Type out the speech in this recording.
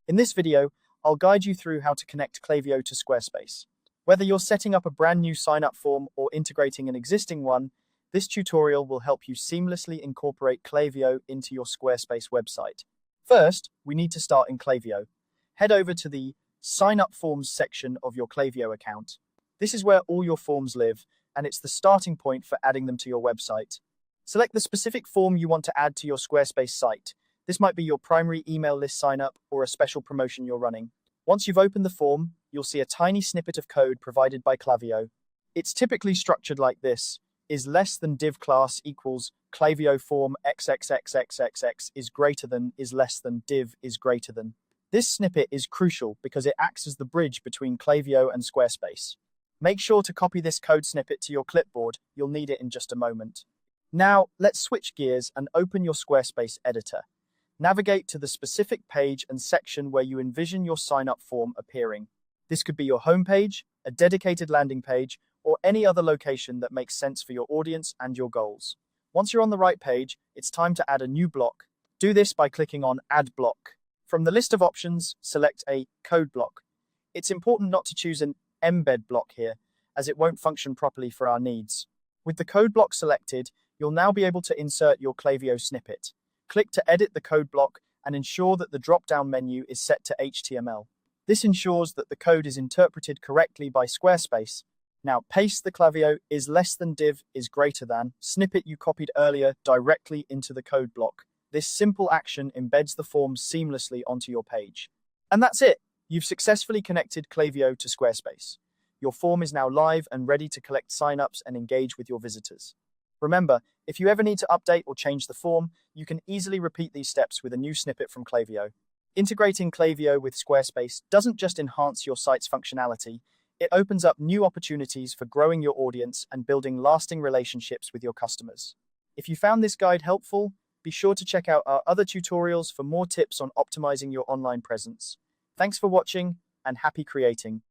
In this video, I'll guide you through how to connect Klaviyo to Squarespace. Whether you're setting up a brand new sign-up form or integrating an existing one, this tutorial will help you seamlessly incorporate Klaviyo into your Squarespace website. First, we need to start in Klaviyo. Head over to the Sign Up Forms section of your Klaviyo account. This is where all your forms live, and it's the starting point for adding them to your website. Select the specific form you want to add to your Squarespace site. This might be your primary email list sign-up or a special promotion you're running. Once you've opened the form, you'll see a tiny snippet of code provided by Klaviyo. It's typically structured like this: is less than div class equals Klaviyo form xxxxxx is greater than is less than div is greater than. This snippet is crucial because it acts as the bridge between Klaviyo and Squarespace. Make sure to copy this code snippet to your clipboard. You'll need it in just a moment. Now, let's switch gears and open your Squarespace editor. Navigate to the specific page and section where you envision your sign-up form appearing. This could be your homepage, a dedicated landing page, or any other location that makes sense for your audience and your goals. Once you're on the right page, it's time to add a new block. Do this by clicking on Add Block. From the list of options, select a code block. It's important not to choose an embed block here, as it won't function properly for our needs. With the code block selected, you'll now be able to insert your Klaviyo snippet. Click to edit the code block and ensure that the drop-down menu is set to HTML. This ensures that the code is interpreted correctly by Squarespace. Now paste the Klaviyo is less than div is greater than snippet you copied earlier directly into the code block. This simple action embeds the form seamlessly onto your page. And that's it. You've successfully connected Klaviyo to Squarespace. Your form is now live and ready to collect signups and engage with your visitors. Remember, if you ever need to update or change the form, you can easily repeat these steps with a new snippet from Klaviyo. Integrating Klaviyo with Squarespace doesn't just enhance your site's functionality, it opens up new opportunities for growing your audience and building lasting relationships with your customers. If you found this guide helpful, be sure to check out our other tutorials for more tips on optimizing your online presence. Thanks for watching, and happy creating.